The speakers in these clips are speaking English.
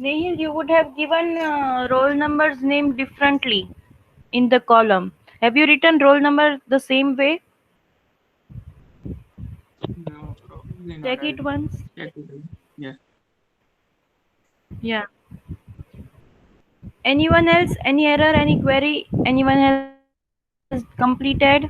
Nehil, you would have given roll numbers name differently in the column. Have you written roll number the same way? No, probably not. Check I'll it once. check it. Yes. Yeah. Anyone else? Any error? Any query? Anyone has completed?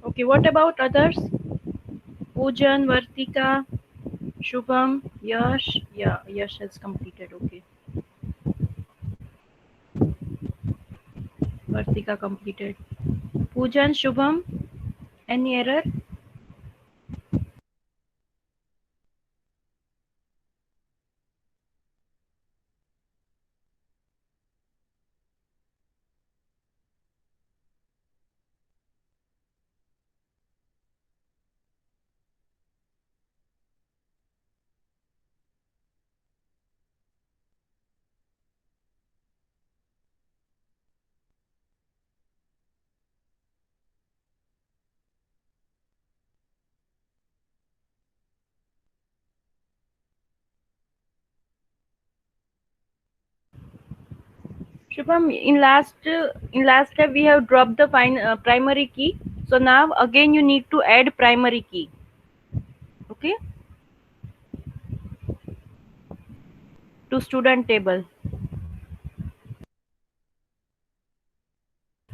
Okay, what about others? Poojan, Vartika, Shubham, Yash. Yeah, Yash has completed. Okay. Vartika completed. Poojan, Shubham, any error? Shubham, in last step we have dropped the primary key. So now again you need to add primary key. Okay, to student table.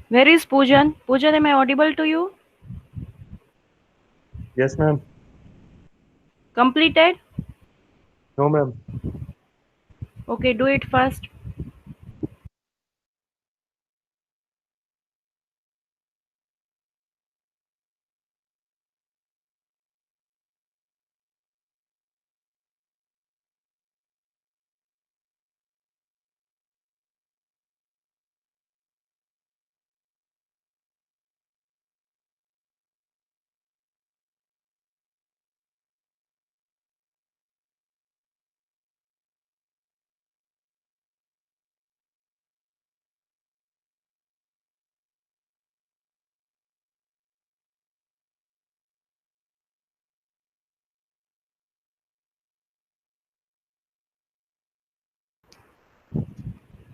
Where is Poojan? Poojan, am I audible to you? Yes, ma'am. Completed? No, ma'am. Okay, do it first.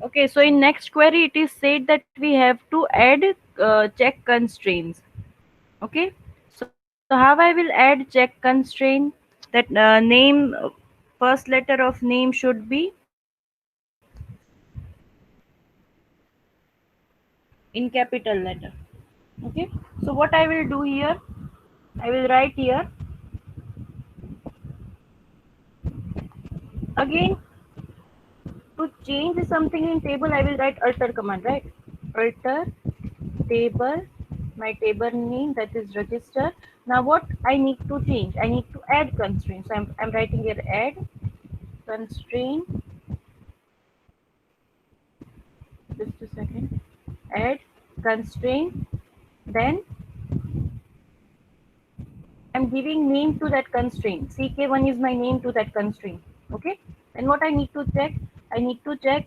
Okay, so in next query it is said that we have to add check constraints. Okay, so how I will add check constraint? That name, first letter of name should be in capital letter. Okay, so what I will do here, I will write here again. To change something in table I will write alter command, right? Alter table, my table name, that is register. Now what I need to change, I need to add constraints. So I'm writing here add constraint. Just a second. Add constraint. Then I'm giving name to that constraint. CK1 is my name to that constraint. Okay. And what I need to check, I need to check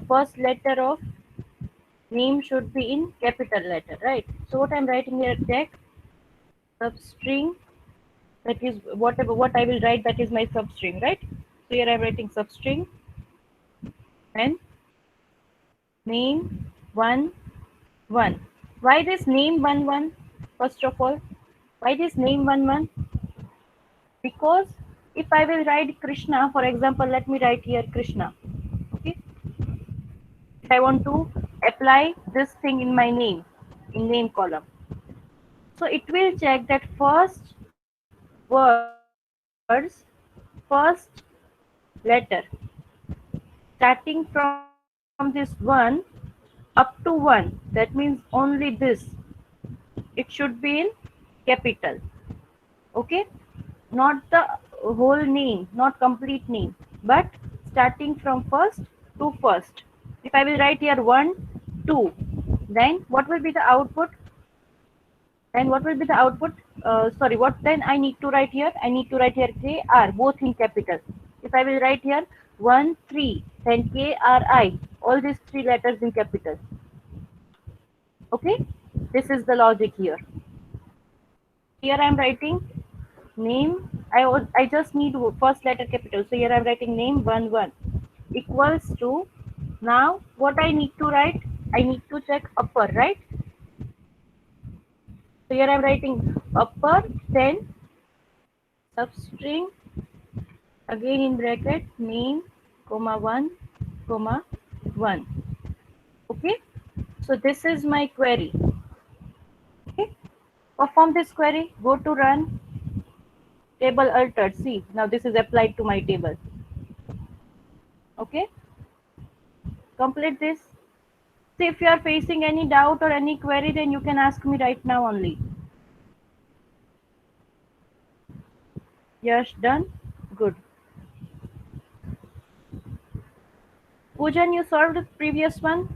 first letter of name should be in capital letter, right? So what I'm writing here, check substring, that is whatever what I will write, that is my substring, right? So here I'm writing substring and name 1 1. Why this name 1 1? First of all, why this name 1 1? Because if I will write Krishna, for example, let me write here Krishna. Okay, if I want to apply this thing in my name, in name column, so it will check that first words, first letter starting from this 1 up to 1, that means only this, it should be in capital. Okay, not the whole name, not complete name, but starting from first to first. If I will write here 1, 2, then what will be the output? Then what will be the output? Sorry, what then I need to write here? I need to write here KR, both in capital. If I will write here 1, 3, then KRI, all these three letters in capital. Okay, this is the logic here. Here I am writing name. I just need first letter capital. So here I am writing name 1, 1 equals to. Now what I need to write? I need to check upper, right? So here I am writing upper, then substring, again in bracket name, comma 1, comma 1. Okay, so this is my query. Okay, perform this query, go to run, table altered. See, now this is applied to my table. Okay, complete this. See, if you are facing any doubt or any query, then you can ask me right now only. Yes, done. Good. Poojan, you solved the previous one?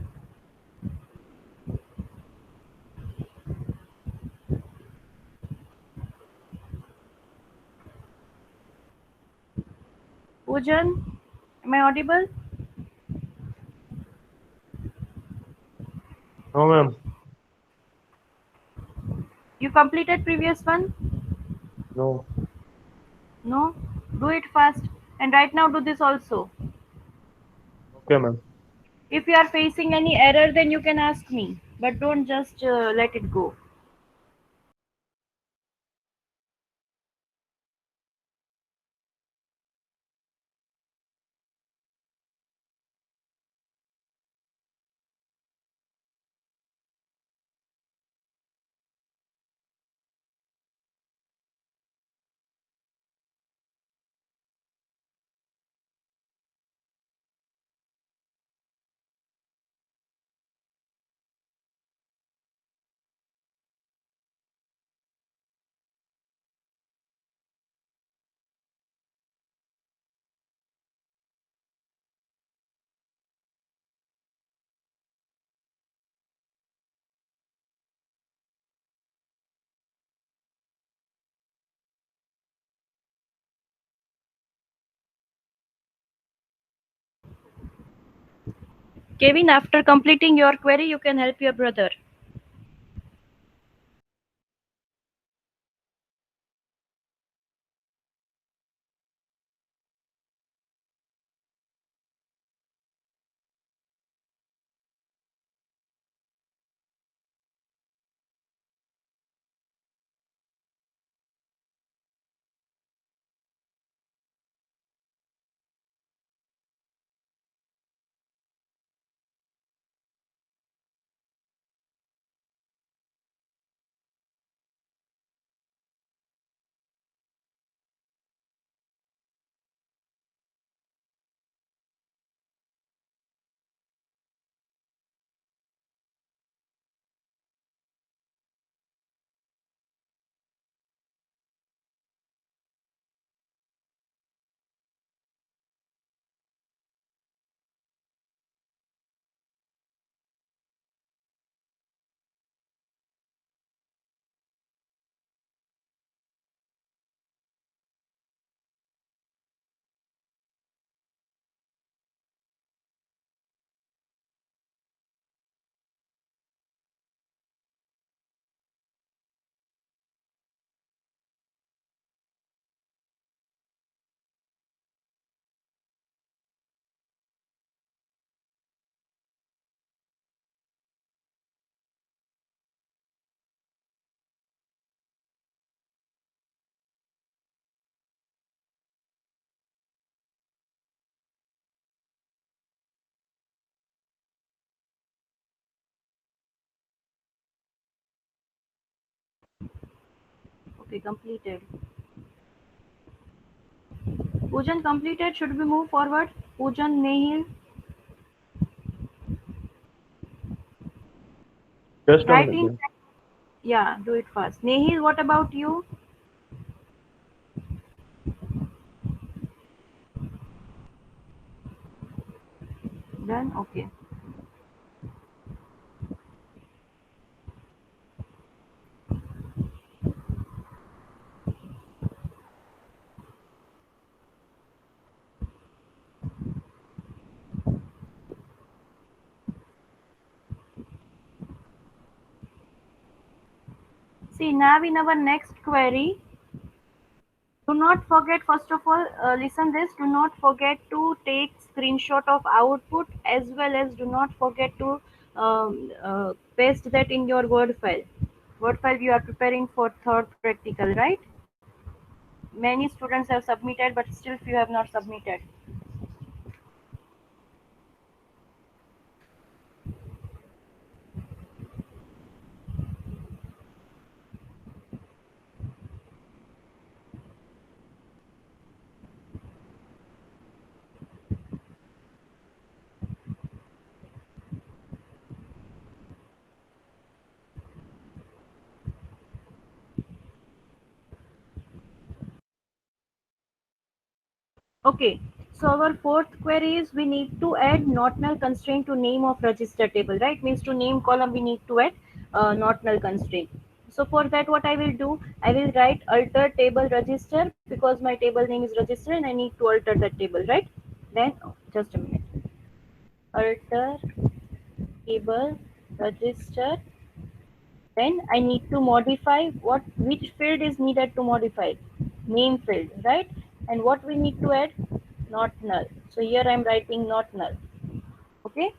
Poojan, am I audible? No, ma'am. You completed previous one? No. No? Do it fast. And right now do this also. Okay, ma'am. If you are facing any error, then you can ask me. But don't just let it go. Kevin, after completing your query, you can help your brother. Okay, completed. Poojan completed. Should we move forward? Poojan, Nehil, Just a right minute, in. ma'am. Yeah, do it fast. Nehil, what about you? Done. Okay. See, now in our next query, do not forget, first of all, listen this, do not forget to take screenshot of output, as well as do not forget to paste that in your Word file. Word file you are preparing for third practical, right? Many students have submitted, but still few have not submitted. Okay, so our fourth query is we need to add not null constraint to name of register table, right? Means to name column we need to add not null constraint. So for that what I will do, I will write alter table register because my table name is register and I need to alter that table, right? Then just a minute. Alter table register. Then I need to modify which field is needed to modify? Name field, right? And what we need to add? Not null. So here I am writing not null. Okay.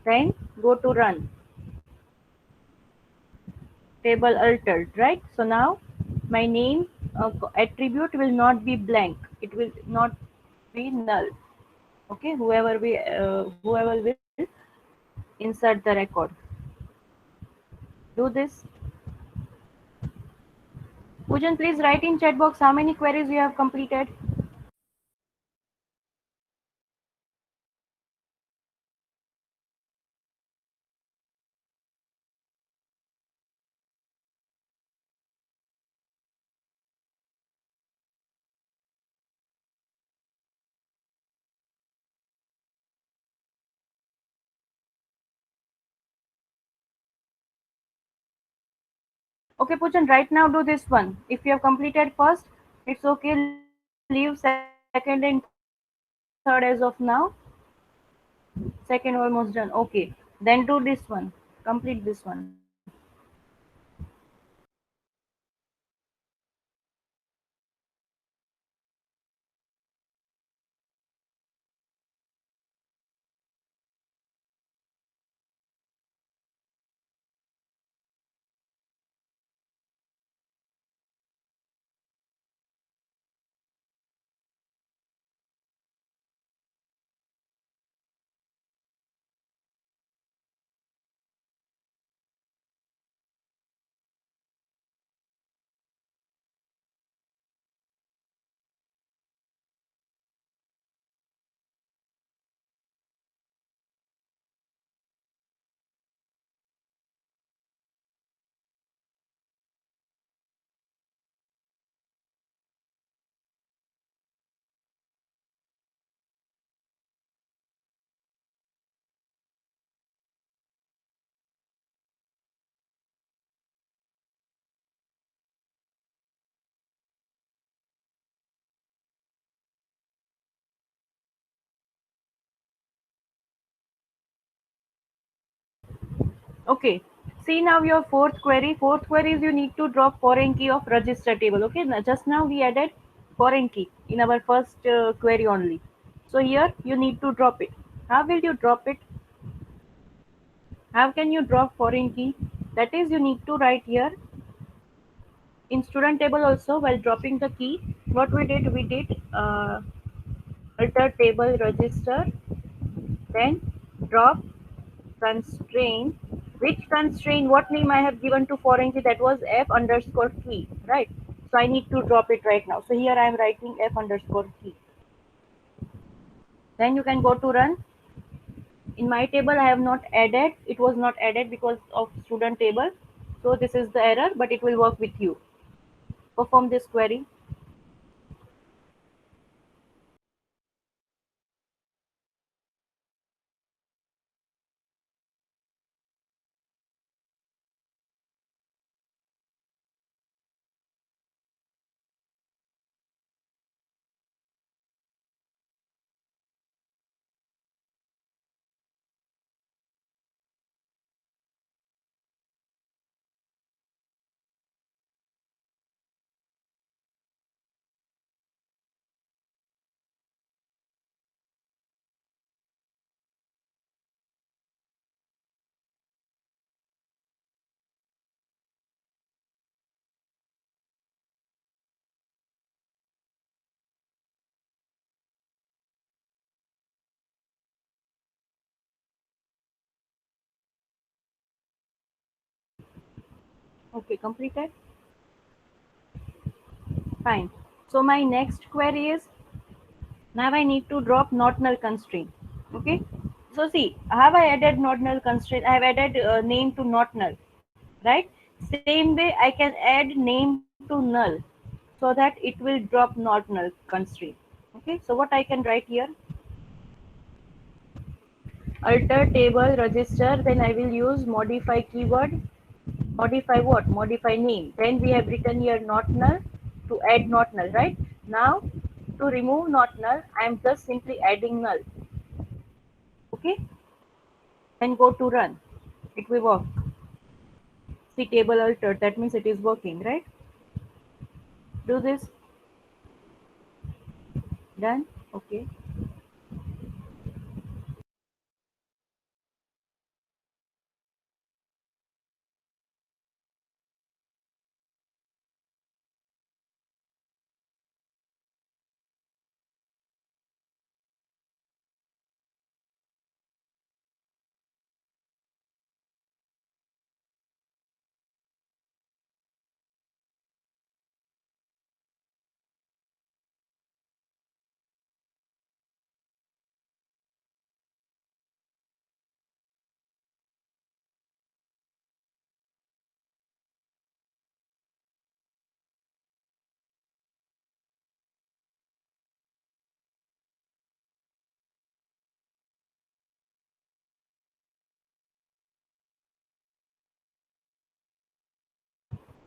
Then go to run. Table altered, right? So now my name attribute will not be blank. It will not be null. Okay. Whoever will insert the record. Do this. Pujan, please write in chat box how many queries you have completed. Okay, Pujan, right now do this one. If you have completed first, it's okay. Leave second and third as of now. Second almost done. Okay. Then do this one. Complete this one. Okay. See now your fourth query. Fourth query is you need to drop foreign key of register table. Okay. Now, just now we added foreign key in our first query only. So here you need to drop it. How will you drop it? How can you drop foreign key? That is you need to write here in student table also while dropping the key. What we did alter table register, then drop constraint. Which constraint, what name I have given to foreign key? That was f underscore key, right? So I need to drop it right now. So here I am writing f underscore key. Then you can go to run. In my table I have not added, it was not added because of student table. So this is the error, but it will work with you. Perform this query. Okay, completed. Fine. So my next query is, now I need to drop not null constraint. Okay. So see, have I added not null constraint? I have added name to not null, right? Same way I can add name to null so that it will drop not null constraint. Okay. So what I can write here? Alter table register. Then I will use modify keyword. Modify what? Modify name. Then we have written here not null to add not null, right? Now to remove not null, I am just simply adding null. Okay, then go to run. It will work. See table altered, that means it is working, right? Do this. Done. Okay.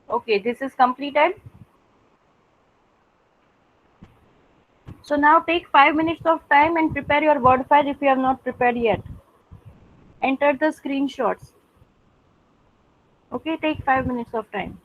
Okay, this is completed. So now take 5 minutes of time and prepare your Word file if you have not prepared yet. Enter the screenshots. Okay, take 5 minutes of time.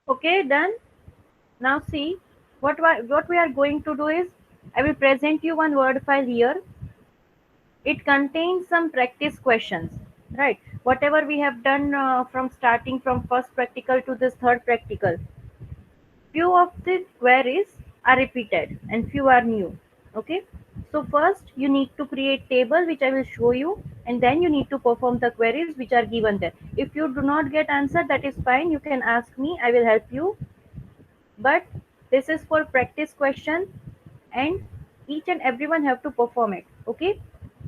Okay, done. Now see, what we are going to do is, I will present you one word file here. It contains some practice questions, right? Whatever we have done from starting from first practical to this third practical, few of the queries are repeated and few are new. Okay, so first you need to create table which I will show you, and then you need to perform the queries which are given there. If you do not get answer, that is fine, you can ask me, I will help you. But this is for practice question, and each and everyone have to perform it. Okay,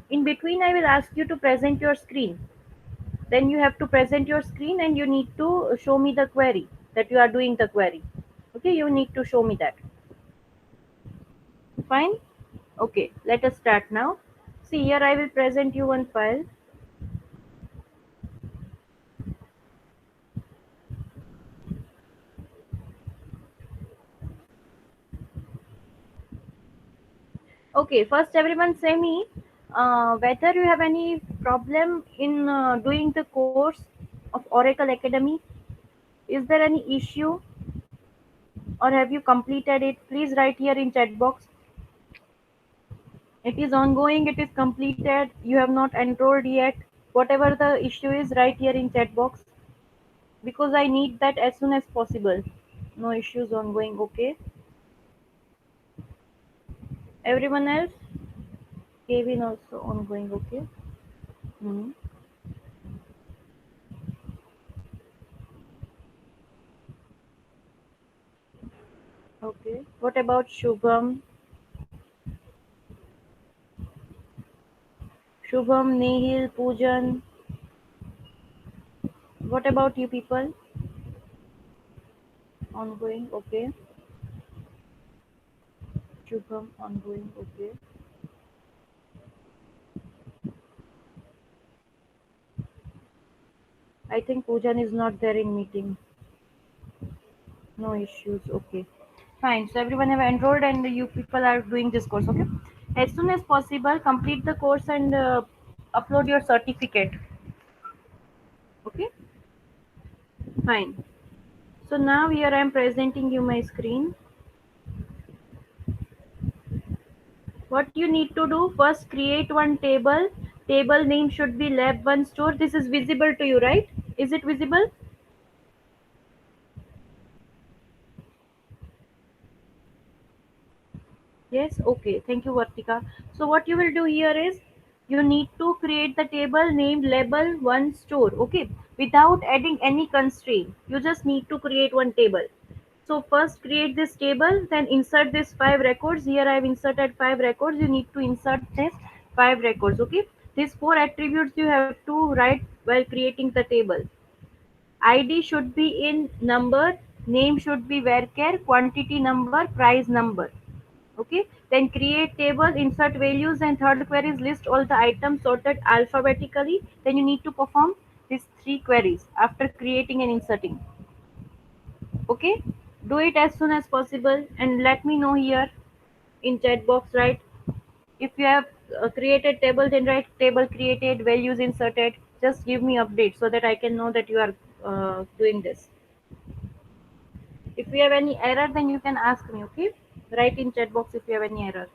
in between I will ask you to present your screen. Then you have to present your screen and you need to show me the query, that you are doing the query. Okay, you need to show me that. Fine. Okay, let us start now. See, here I will present you one file. Okay, first everyone say me whether you have any problem in doing the course of Oracle Academy. Is there any issue, or have you completed it? Please write here in chat box. It is ongoing, it is completed, you have not enrolled yet. Whatever the issue is, write here in chat box, because I need that as soon as possible. No issues ongoing, okay. Everyone else, Kevin also ongoing, okay. Hmm. Okay, what about Shubham? Shubham, Nihil, Poojan, what about you people? Ongoing, okay. Shubham, ongoing, okay. I think Poojan is not there in meeting. No issues, okay. Fine, so everyone have enrolled and you people are doing this course, okay. As soon as possible, complete the course and upload your certificate, okay. Fine. So now here I am presenting you my screen. What you need to do, first create one table. Table name should be lab 1 store. This is visible to you, right? Is it visible? Yes, okay. Thank you, Vartika. So what you will do here is, you need to create the table named label 1 store, okay? Without adding any constraint. You just need to create one table. So first create this table, then insert this 5 records. Here I have inserted 5 records. You need to insert this 5 records, okay? These 4 attributes you have to write while creating the table. ID should be in number, name should be varchar, quantity number, price number. Okay, then create table, insert values, and third query is list all the items sorted alphabetically. Then you need to perform these 3 queries after creating and inserting. Okay, do it as soon as possible and let me know here in chat box, right? If you have created table, then write table created, values inserted. Just give me update so that I can know that you are doing this. If you have any error, then you can ask me, okay. Write in chat box if you have any error.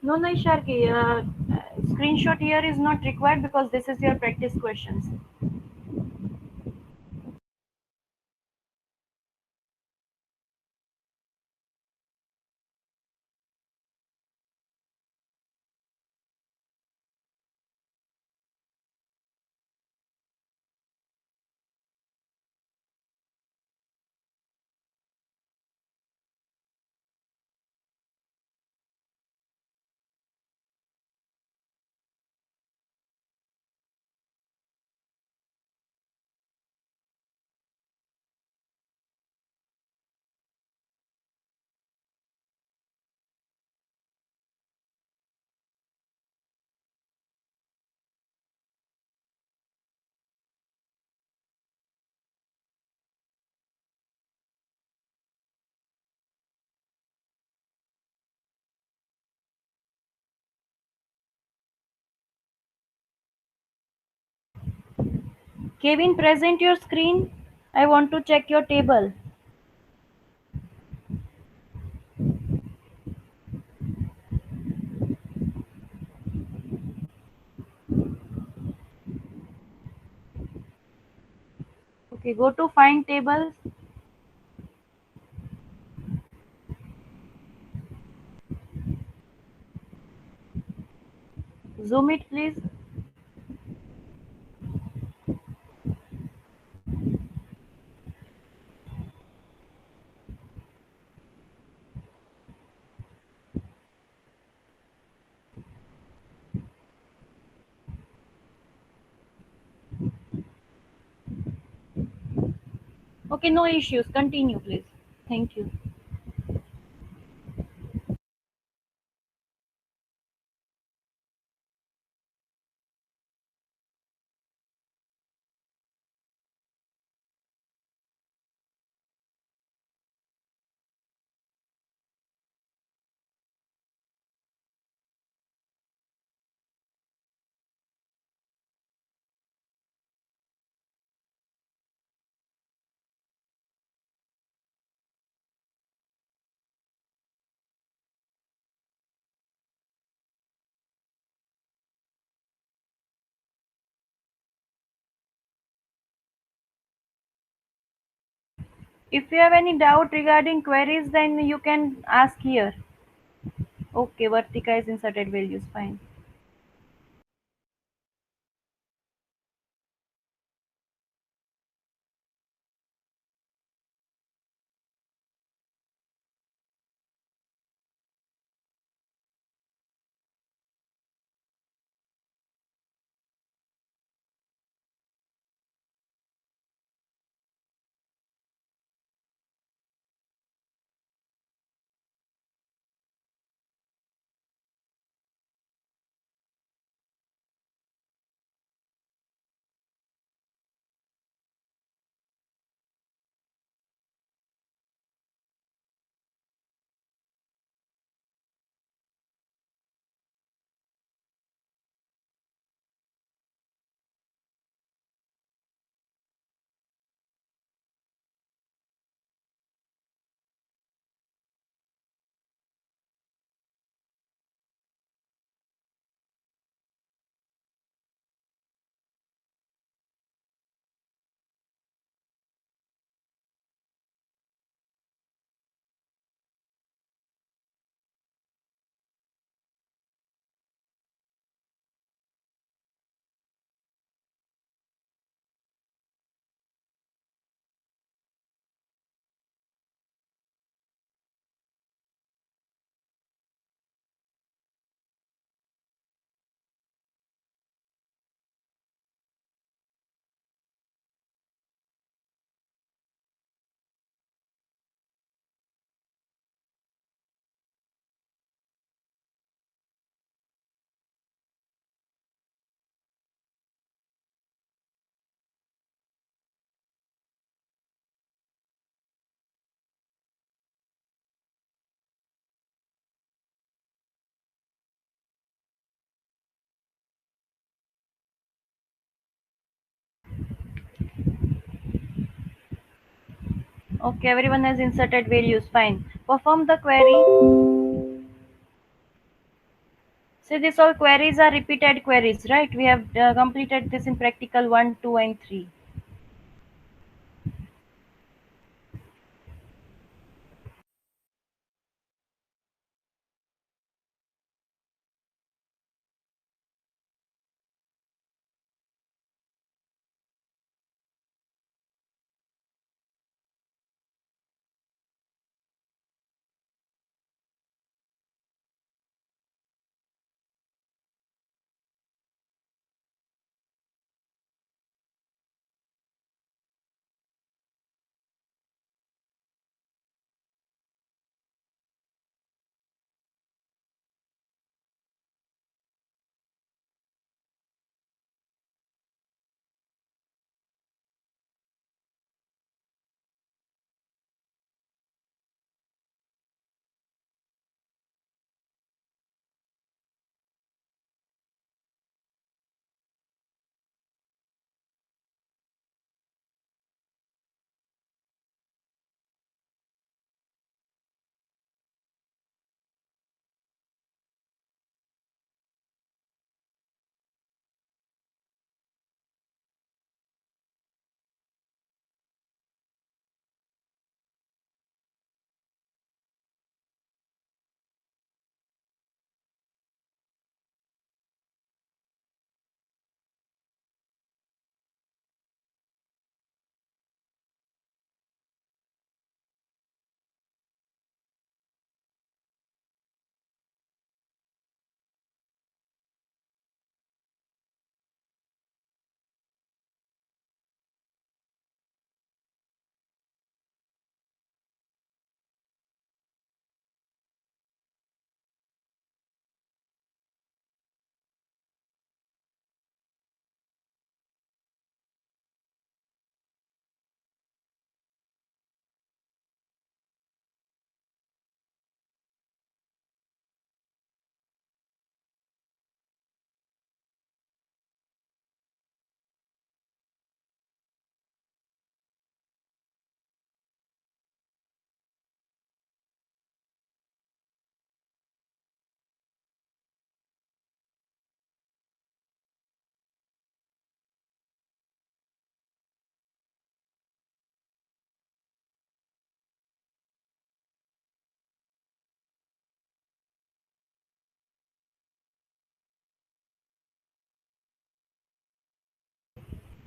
No, no, Sharky. Screenshot here is not required because this is your practice questions. Kevin, present your screen. I want to check your table. Okay, go to find tables. Zoom it, please. Okay, no issues. Continue, please. Thank you. If you have any doubt regarding queries, then you can ask here. Okay, Vartika is inserted values. Fine. Okay, everyone has inserted values. Fine. Perform the query. So these all queries are repeated queries, right? We have completed this in practical 1, 2, and 3.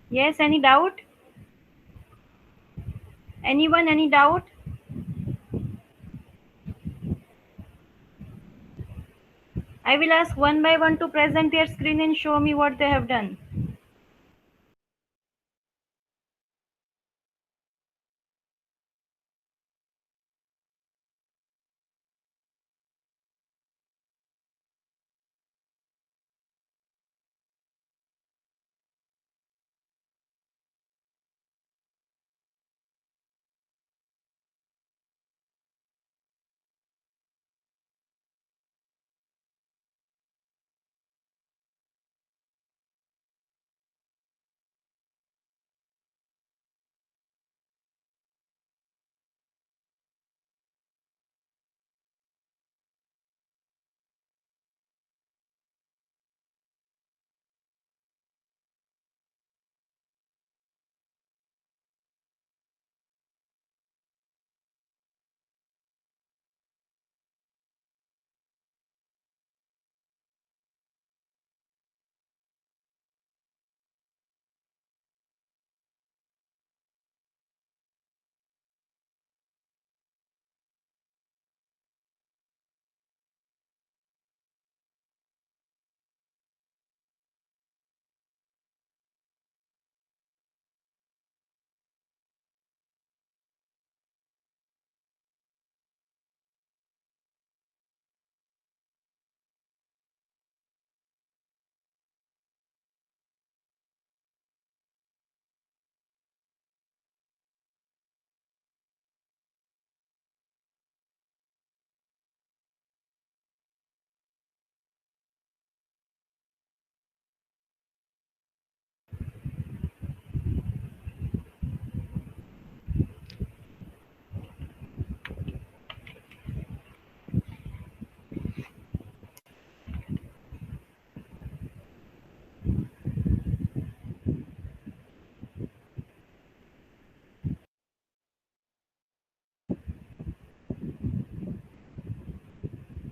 Yes, any doubt? Anyone, any doubt? I will ask one by one to present their screen and show me what they have done.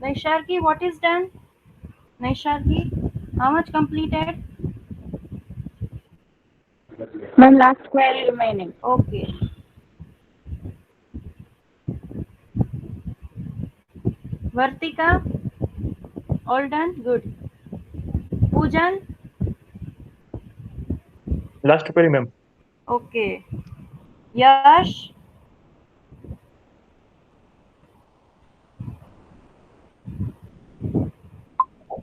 Naisharki, what is done? Naisharki, how much completed? Ma'am, last query remaining. Okay. Vartika, all done? Good. Poojan, Last query, ma'am. okay. Yash,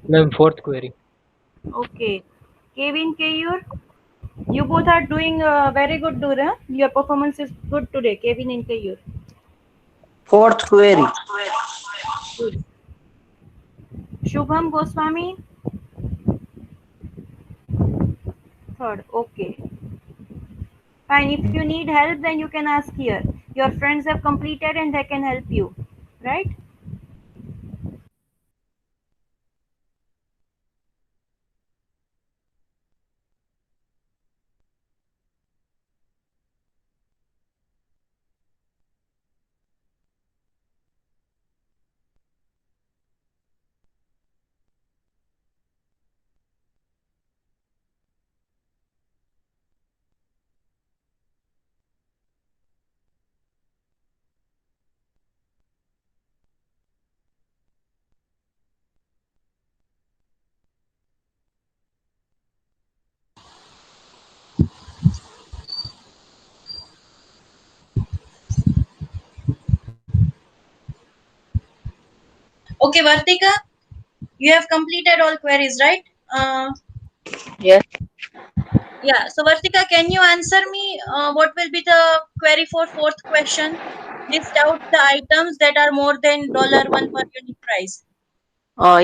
Ma'am, fourth query. okay. Kevin, Kayur, you both are doing very good, Dura. Your performance is good today, Kevin and Kayur. Fourth query. Good. Shubham Goswami, third. Okay. Fine. If you need help, then you can ask here. Your friends have completed and they can help you. Right? Okay, Vartika, you have completed all queries, right? Yes. Yeah. So, Vartika, can you answer me what will be the query for fourth question? List out the items that are more than $1 per unit price.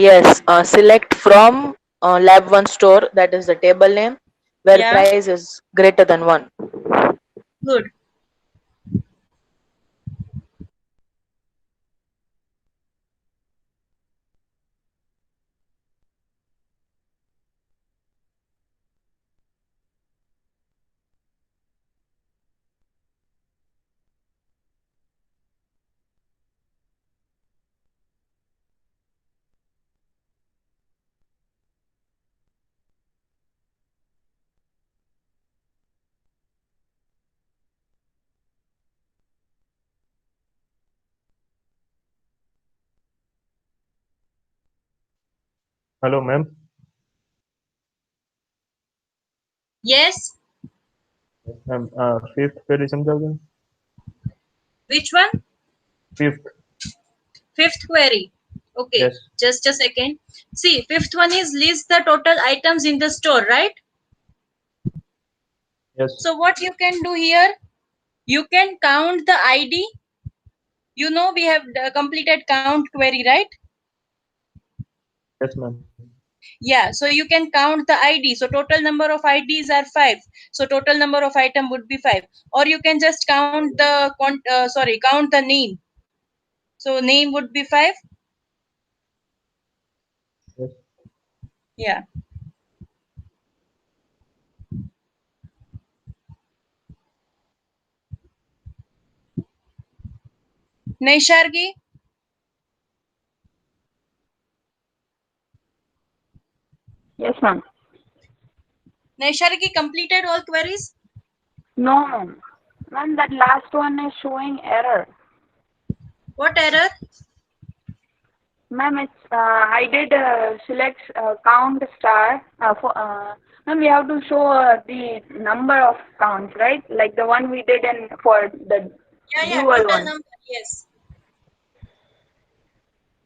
Yes. Select from Lab 1 store, that is the table name, where Yeah. price is greater than 1. Good. Hello, ma'am. Yes. Ma'am, fifth query समझाओगे? Which one? Fifth. Fifth query. Okay. Yes. Just a second. See, fifth one is list the total items in the store, right? Yes. So what you can do here? You can count the ID. You know we have completed count query, right? Yes, ma'am. Yeah, so you can count the ID. So total number of IDs are 5. So total number of item would be 5. Or you can just count the count the name. So name would be 5. Yes. Yeah. Naishargi, Yes, ma'am. Naishargi completed all queries. No, ma'am. Ma'am, that last one is showing error. What error? Ma'am, it's I did select count star. Ma'am, we have to show the number of counts, right? Like the one we did in for the Yeah, dual total one. number. Yes.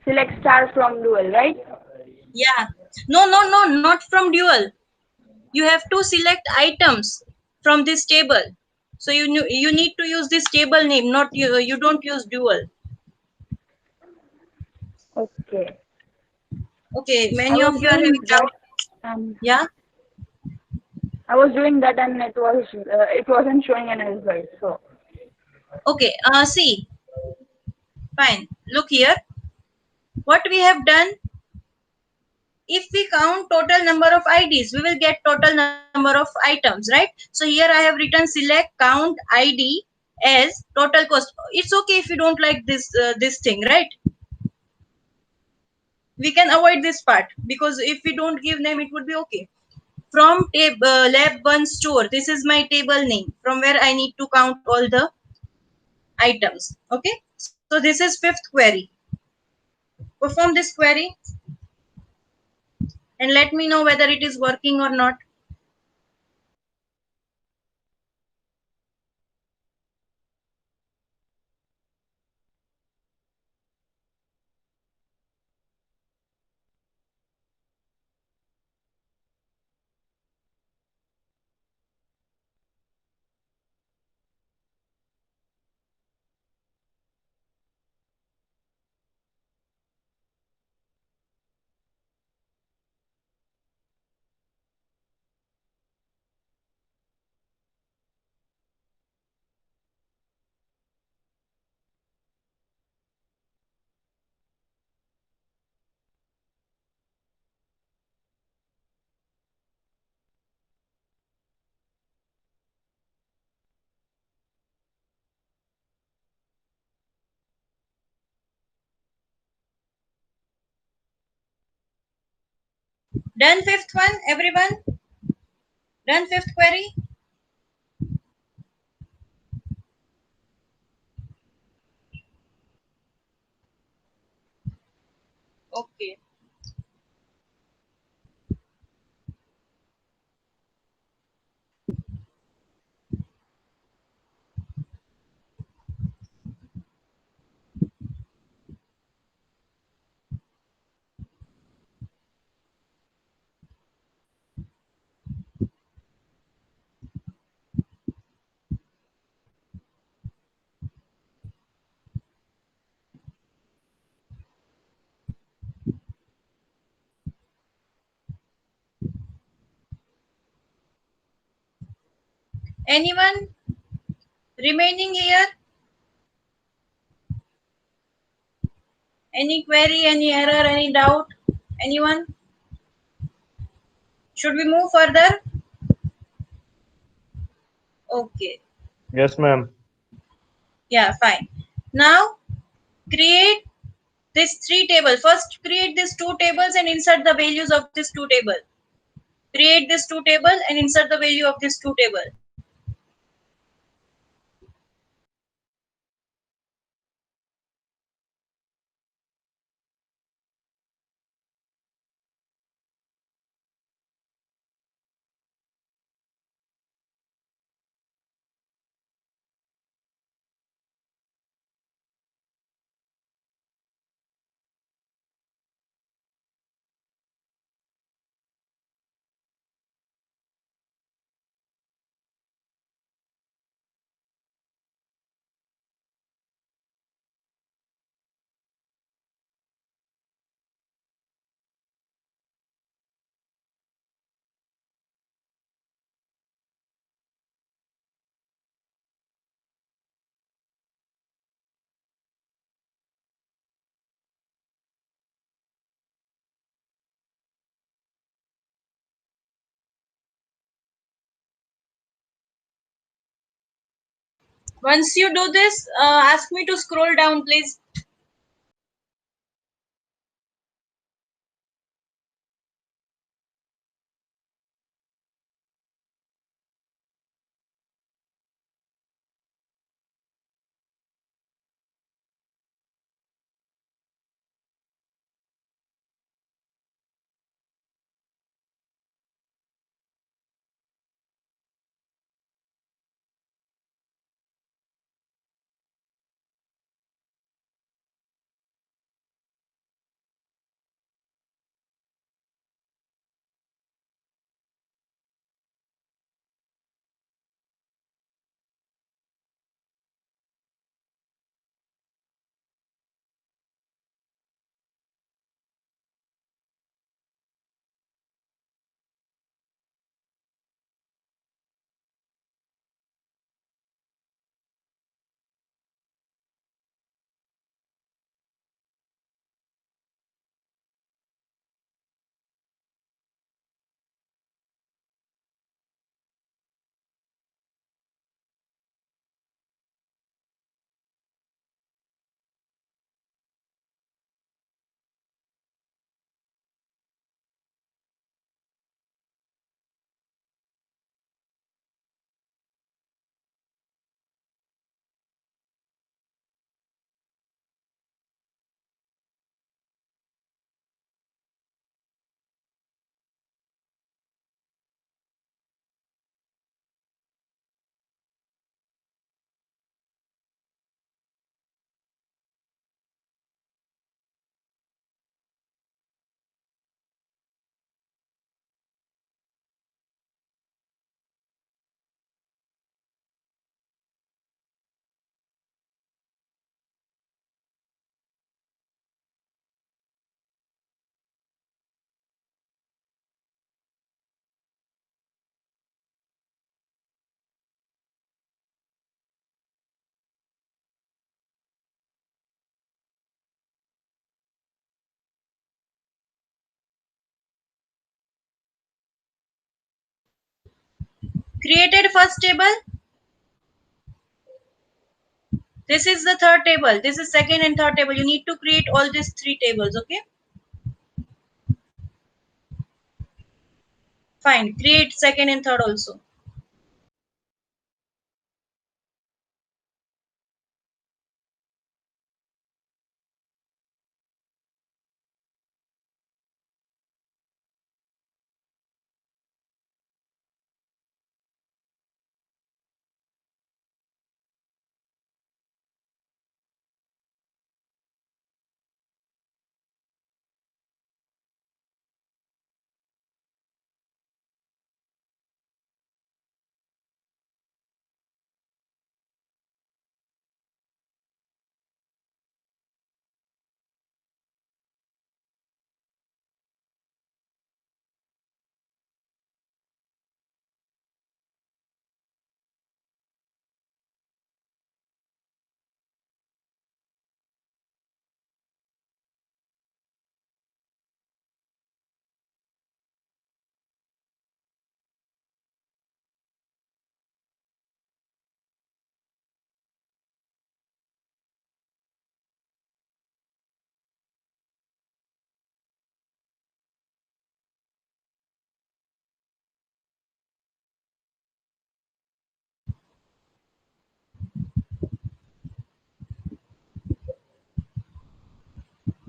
Select star from dual, right? Yeah. No, not from dual. You have to select items from this table. So you need to use this table name, not you don't use dual. Okay. Okay, I many was of you are doing having that, doubt. and Yeah. I was doing that, and it wasn't showing any result. So Okay. See. Fine. Look here. What we have done. If we count total number of IDs, we will get total number of items, right? So here I have written select count ID as total cost. It's okay if you don't like this thing, right? we can avoid this part, because if we don't give name, it would be okay. From lab 1 store, this is my table name from where I need to count all the items. Okay, so this is fifth query. Perform this query and let me know whether it is working or not. Done fifth one, everyone? Done fifth query? Okay. Anyone remaining here? Any query, any error, any doubt? Anyone? Should we move further? Okay. Yes, ma'am. Yeah, fine. Now create this 3 table. First create these 2 tables and insert the values of this 2 table. Create this 2 table and insert the value of this 2 table. Once you do this, ask me to scroll down, please. Created first table. This is the third table. This is second and third table. You need to create all these three tables, okay? Fine. Create second and third also.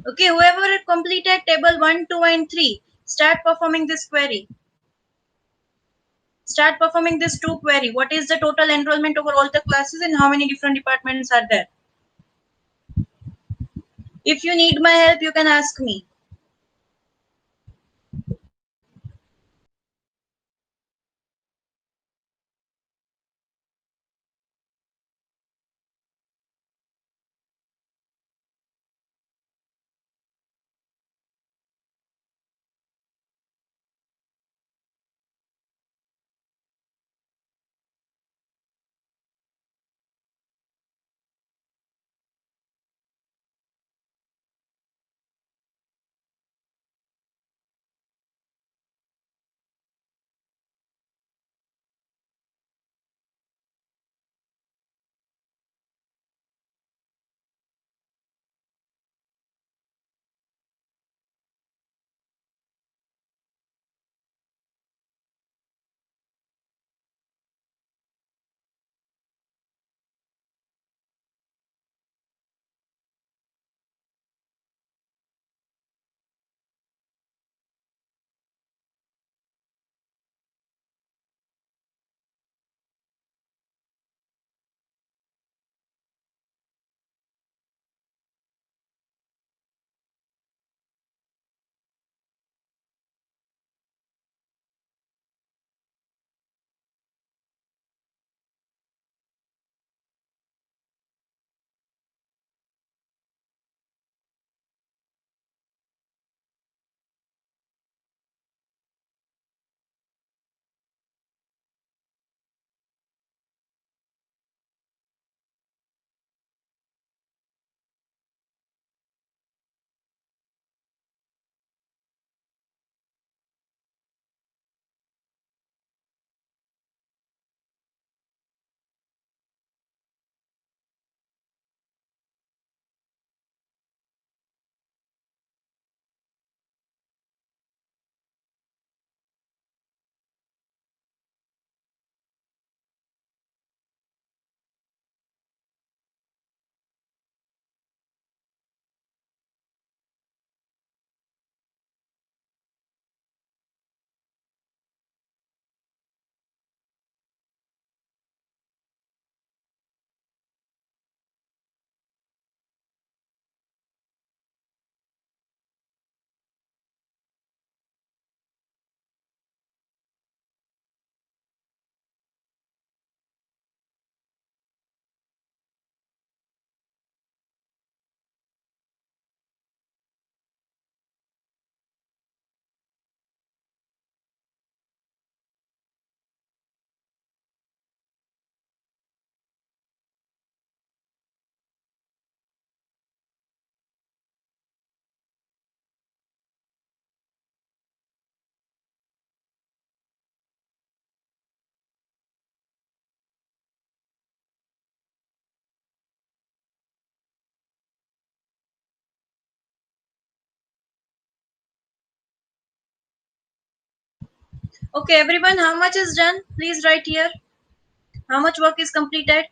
Okay, whoever completed table 1, 2, and 3, start performing this query. Start performing this two query. What is the total enrollment over all the classes and how many different departments are there? If you need my help, you can ask me. Okay, everyone, how much is done? Please write here. How much work is completed?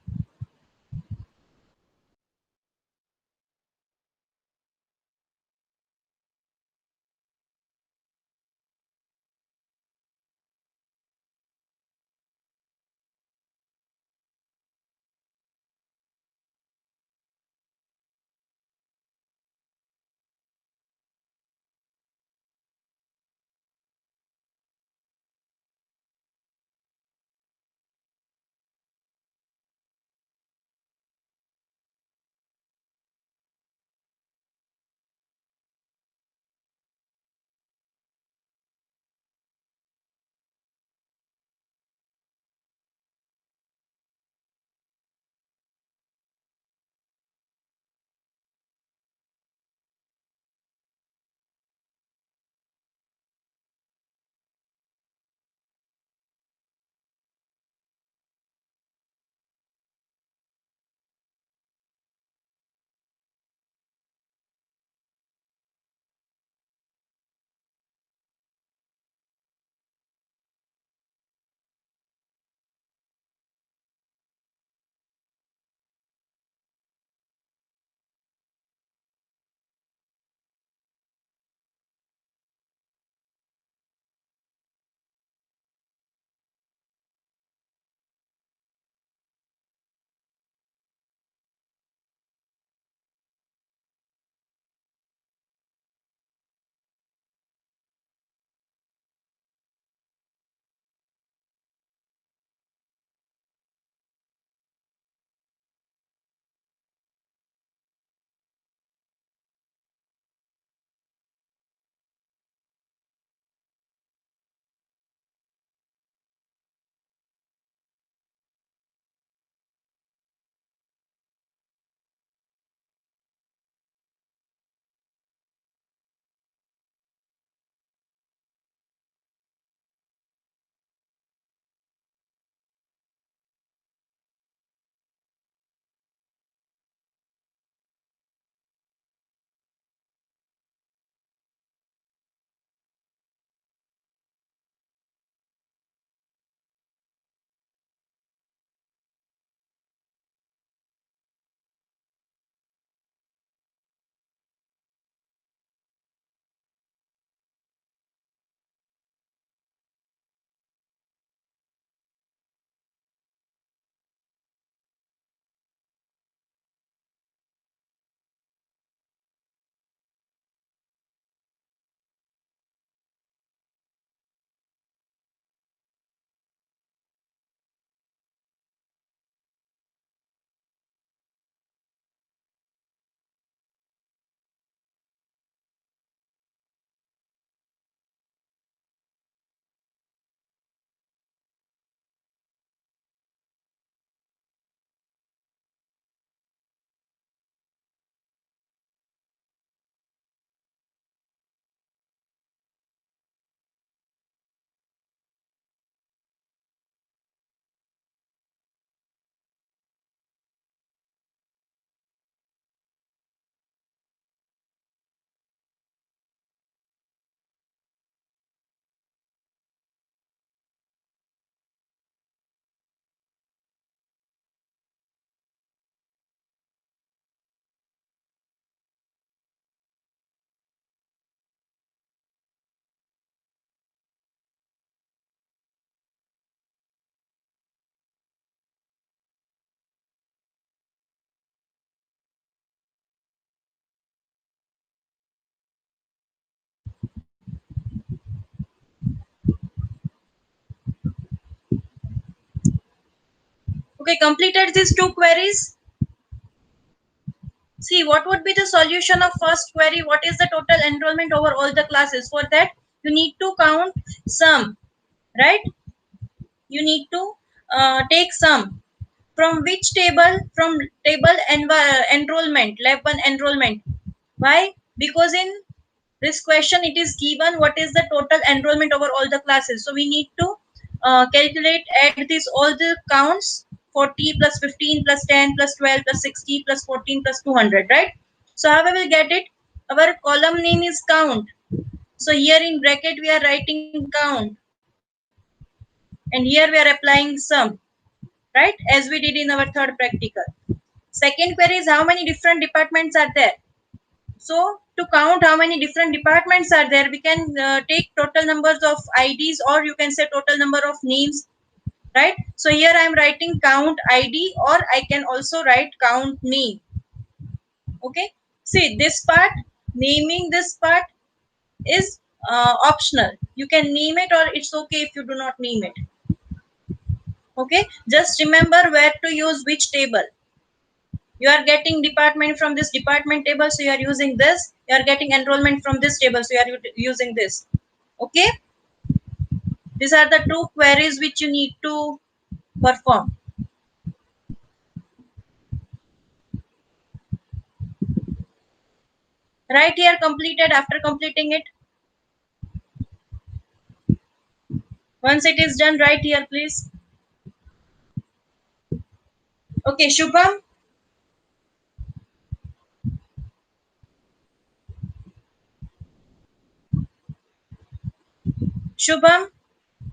Okay, completed these two queries. See, what would be the solution of first query? What is the total enrollment over all the classes? For that, you need to count sum, right? You need to take sum. From which table? From table enrollment, lab 1 enrollment. Why? Because in this question it is given what is the total enrollment over all the classes. So we need to calculate, add this all the counts, 40 plus 15 plus 10 plus 12 plus 60 plus 14 plus 200, right? So how we will get it? Our column name is count. So here in bracket we are writing count. and here we are applying sum, right, as we did in our third practical. Second query is how many different departments are there. So to count how many different departments are there, we can take total numbers of IDs, or you can say total number of names, right? So here I am writing count ID, or I can also write count name. Okay, see this part, naming this part is optional. You can name it, or it's okay if you do not name it. Okay, just remember where to use which table. You are getting department from this department table, so you are using this. You are getting enrollment from this table, so you are using this. Okay, these are the two queries which you need to perform. Right here completed. After completing it, once it is done, right here please. Okay, Shubham. Shubham,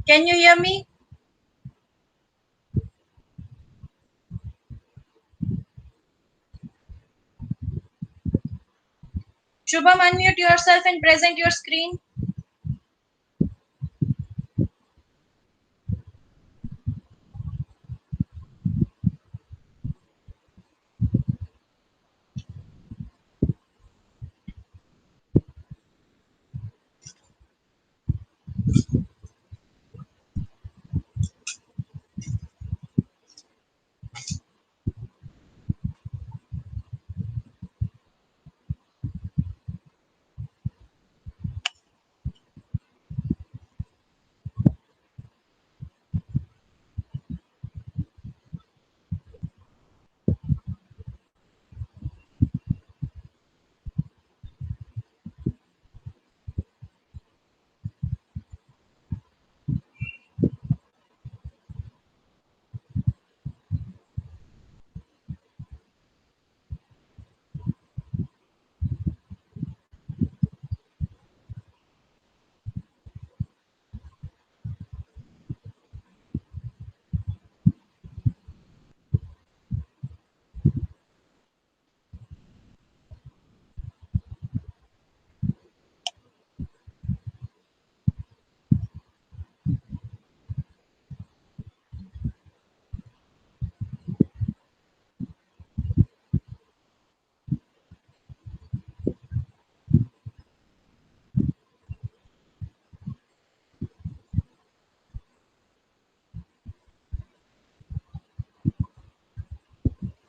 can you hear me? Shubham, unmute yourself and present your screen.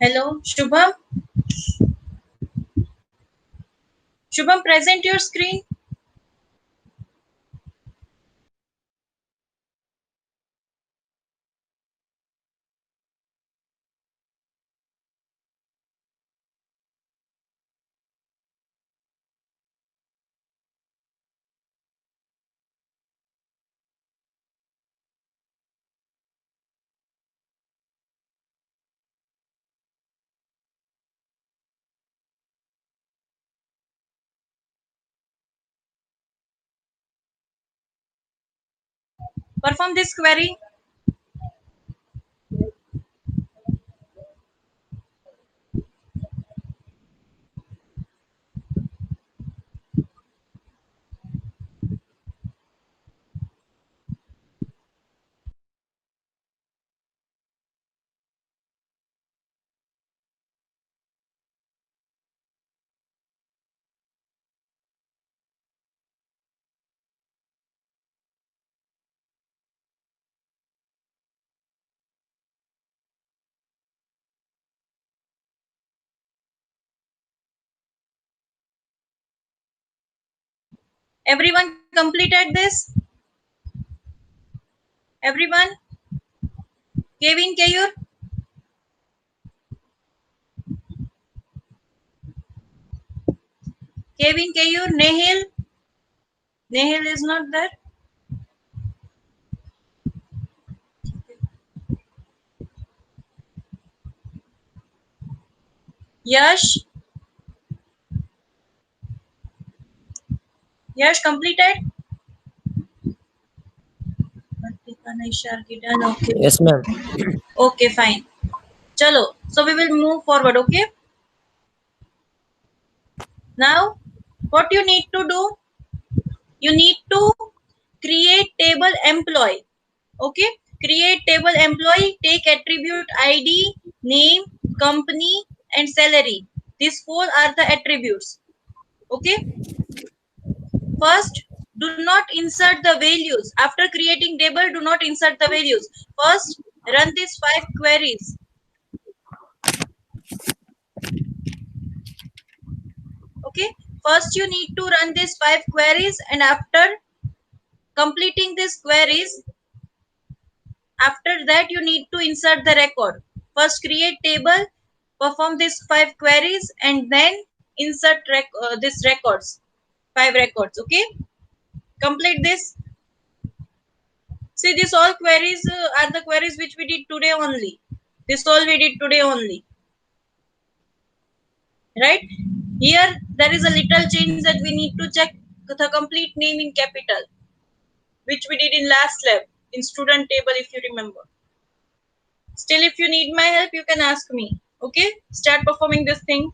Hello, Shubham. Shubham, present your screen. Perform this query. Everyone completed this? Everyone? Kevin Kayur? Kevin Kayur? Nehil? Nehil is not there? Yash? Yash completed? Anisharki done. Okay. Yes, ma'am. Okay, fine. Chalo. So we will move forward. Okay. Now, what you need to do? You need to create table employee. Okay. Create table employee. Take attribute ID, name, company, and salary. These four are the attributes. Okay. First, do not insert the values. After creating table, do not insert the values. First, run these 5 queries. Okay. First, you need to run these 5 queries, and after completing these queries, after that you need to insert the record. First, create table, perform these 5 queries, and then insert these records. 5 records. Okay. Complete this. See, these all queries are the queries which we did today only. This all we did today only. Right? Here, there is a little change that we need to check the complete name in capital, which we did in last lab, in student table, if you remember. Still, if you need my help, you can ask me. Okay? Start performing this thing.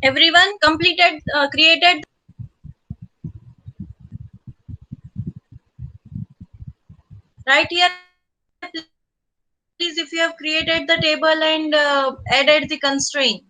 Everyone completed, created. Right here, please, if you have created the table and added the constraint.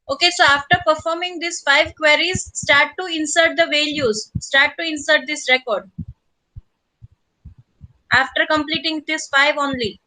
Okay, so after performing these 5 queries, start to insert the values, start to insert this record. After completing this 5 only.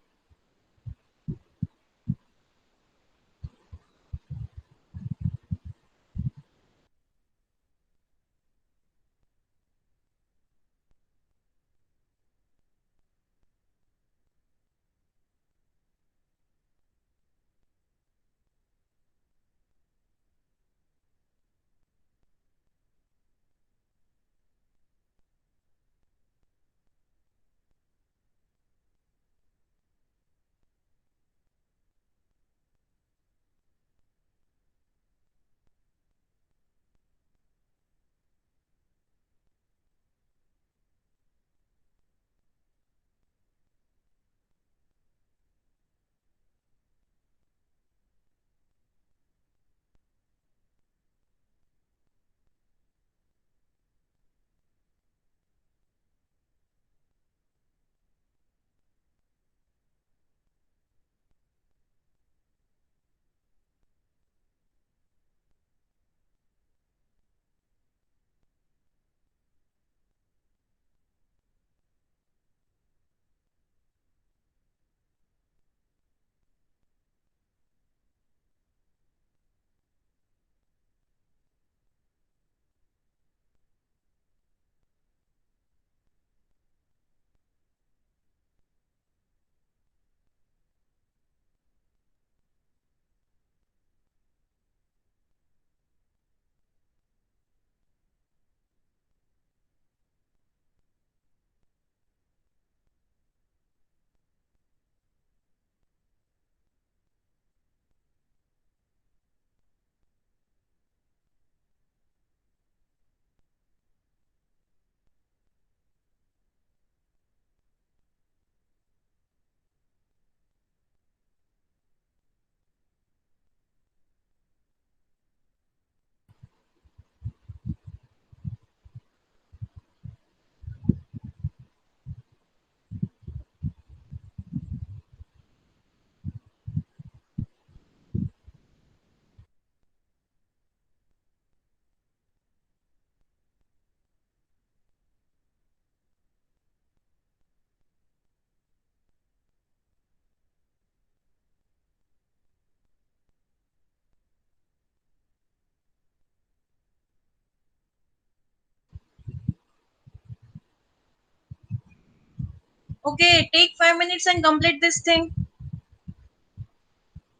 Okay, take 5 minutes and complete this thing.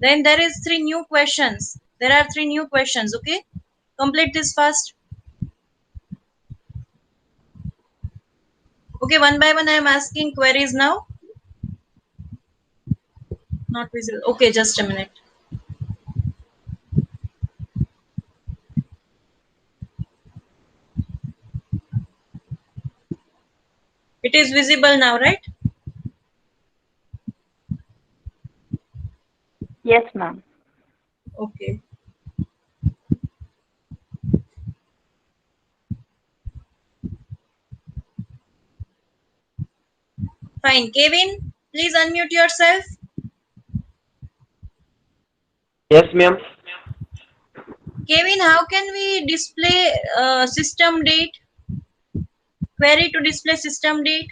Then there is 3 new questions. There are 3 new questions, okay? Complete this fast. Okay, one by one I am asking queries now. Not visible. Okay, just a minute. It is visible now, right? Yes, ma'am. Okay. Fine. Kevin, please unmute yourself. Yes, ma'am. Kevin, how can we display system date? Query to display system date.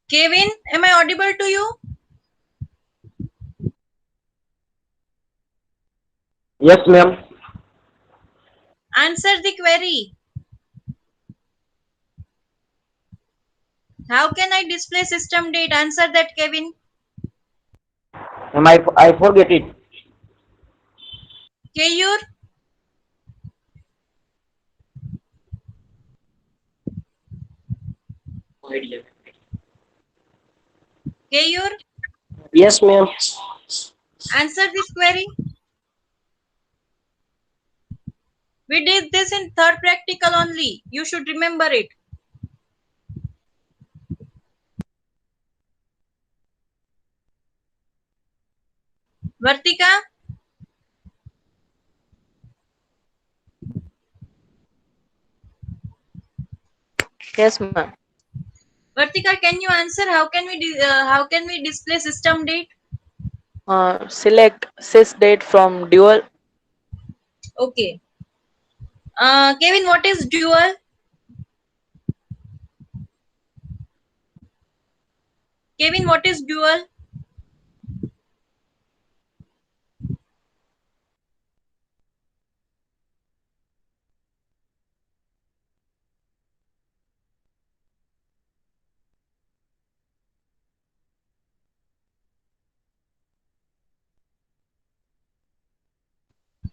Kevin, am I audible to you? Yes, ma'am. Answer the query. How can I display system date? Answer that, Kevin. Ma'am, I forget it. Keyur, Keyur, Yes, ma'am. answer this query. We did this in third practical only. You should remember it. Vartika, Yes, ma'am. Vartika, can you answer how can we display system date? Select sys date from dual. Okay. Kevin, what is dual? Kevin, what is dual?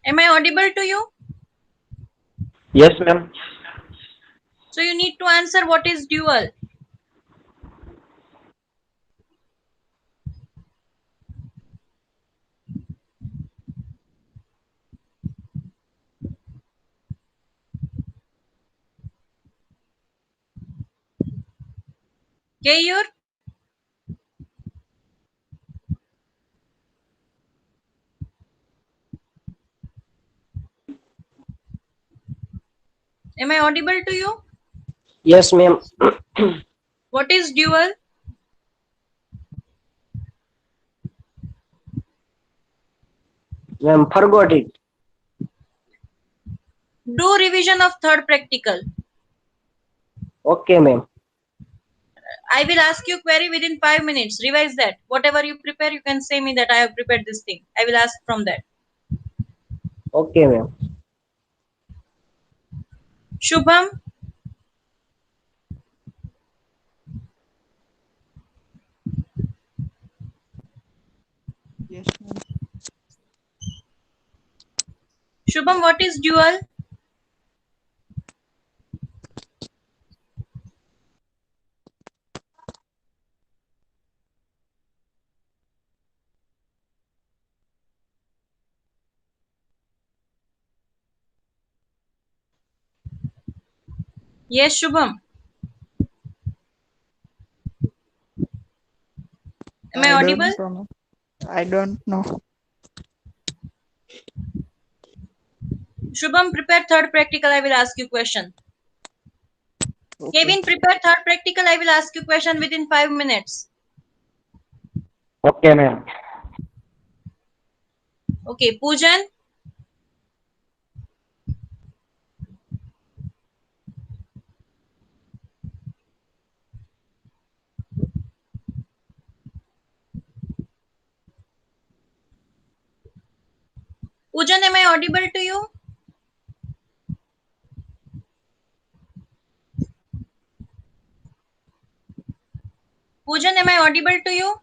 Am I audible to you? Yes, ma'am. So you need to answer what is dual. Keyur, am I audible to you? Yes, ma'am. What is dual? Ma'am, forgot it. Do revision of third practical. Okay, ma'am. I will ask you query within 5 minutes. Revise that. Whatever you prepare, you can say me that I have prepared this thing. I will ask from that. Okay, ma'am. Shubham, Yes, ma'am. Shubham, what is dual? Yes, Shubham. Am I audible? Don't know. I don't know. Shubham, prepare third practical. I will ask you question. Okay. Kevin, prepare third practical. I will ask you question within 5 minutes. Okay, ma'am. Okay, Poojan. Poojan, am I audible to you? Poojan, am I audible to you?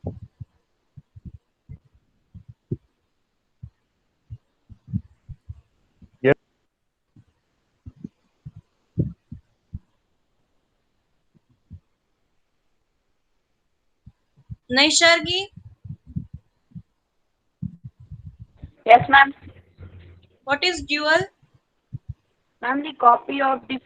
Yes. Naishargi, Yes, ma'am. what is dual? Ma'am, the copy of the